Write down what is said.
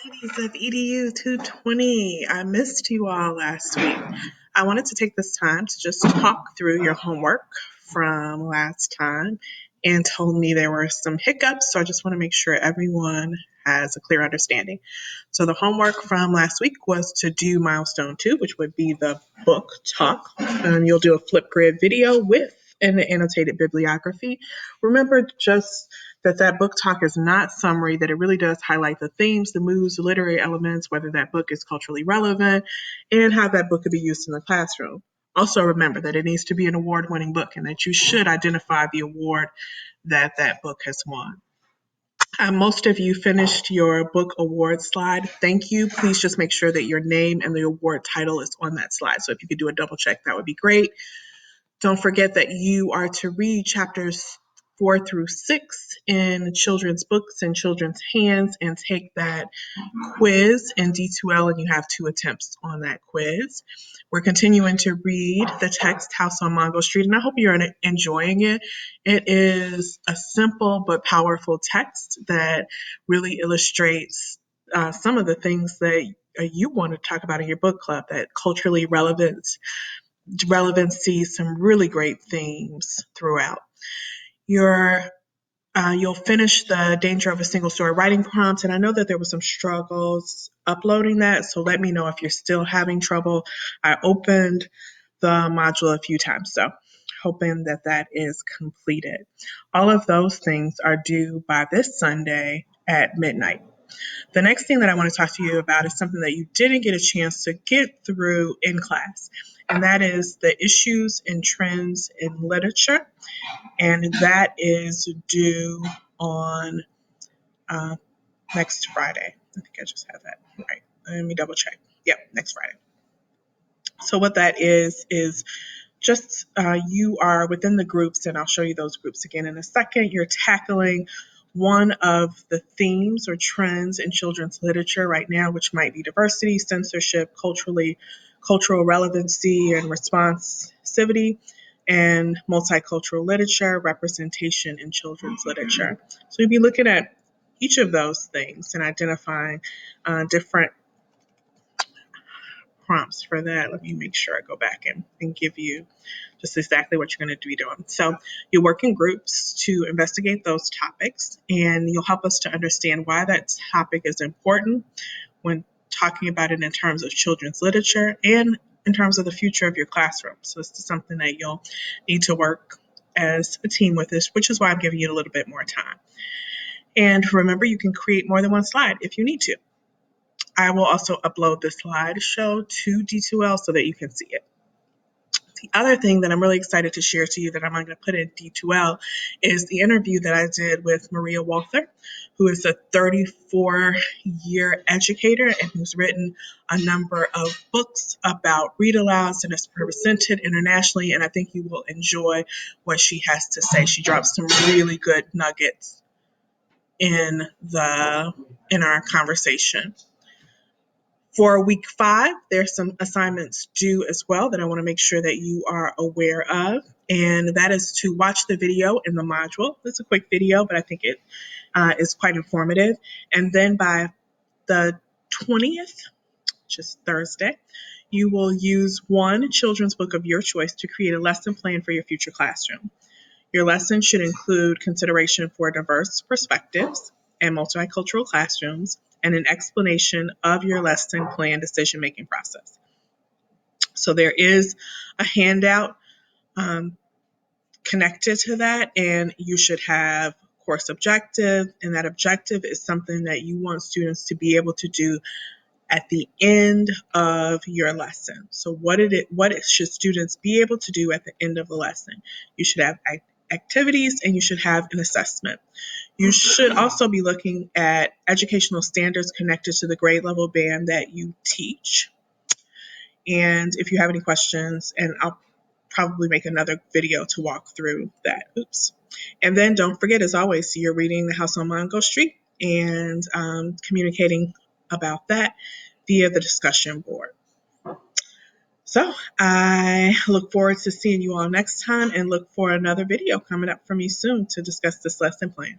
Ladies of EDU 220, I missed you all last week. I wanted to take this time to just talk through your homework from last time and told me there were some hiccups, so I just want to make sure everyone has a clear understanding. So the homework from last week was to do milestone 2, which would be the book talk, and you'll do a Flipgrid video with an annotated bibliography. Remember just that book talk is not summary, that it really does highlight the themes, the moods, the literary elements, whether that book is culturally relevant, and how that book could be used in the classroom. Also remember that it needs to be an award-winning book and that you should identify the award that that book has won. Most of you finished your book award slide. Thank you. Please just make sure that your name and the award title is on that slide. So if you could do a double check, that would be great. Don't forget that you are to read chapters 4 through 6 in children's books and children's hands and take that quiz in D2L, and you have 2 attempts on that quiz. We're continuing to read the text House on Mongo Street, and I hope you're enjoying it. It is a simple but powerful text that really illustrates some of the things that you want to talk about in your book club, that culturally relevancy, some really great themes throughout. You'll finish the Danger of a Single Story writing prompt, and I know that there were some struggles uploading that, so let me know if you're still having trouble. I opened the module a few times, so hoping that that is completed. All of those things are due by this Sunday at midnight. The next thing that I want to talk to you about is something that you didn't get a chance to get through in class, and that is the issues and trends in literature, and that is due on next Friday. I think I just have that right. Let me double check. Yep, next Friday. So what that is just you are within the groups, and I'll show you those groups again in a second. You're tackling one of the themes or trends in children's literature right now, which might be diversity, censorship, cultural relevancy and responsivity, and multicultural literature, representation in children's literature. So you'll be looking at each of those things and identifying different prompts for that. Let me make sure I go back and give you just exactly what you're going to be doing. So you work in groups to investigate those topics, and you'll help us to understand why that topic is important when talking about it in terms of children's literature and in terms of the future of your classroom. So this is something that you'll need to work as a team with this, which is why I'm giving you a little bit more time. And remember, you can create more than one slide if you need to. I will also upload the slideshow to D2L so that you can see it. The other thing that I'm really excited to share to you that I'm going to put in D2L is the interview that I did with Maria Walther, who is a 34-year educator and who's written a number of books about read alouds and is presented internationally, and I think you will enjoy what she has to say. She drops some really good nuggets in our conversation. For week 5, there's some assignments due as well that I want to make sure that you are aware of, and that is to watch the video in the module. It's a quick video, but I think it is quite informative. And then by the 20th, which is Thursday, you will use one children's book of your choice to create a lesson plan for your future classroom. Your lesson should include consideration for diverse perspectives and multicultural classrooms, and an explanation of your lesson plan decision-making process. So there is a handout connected to that, and you should have course objective, and that objective is something that you want students to be able to do at the end of your lesson. So what should students be able to do at the end of the lesson? You should have activities, and you should have an assessment. You should also be looking at educational standards connected to the grade level band that you teach. And if you have any questions, and I'll probably make another video to walk through that. And then don't forget, as always, you're reading The House on Mongo Street and communicating about that via the discussion board. So I look forward to seeing you all next time, and look for another video coming up from you soon to discuss this lesson plan.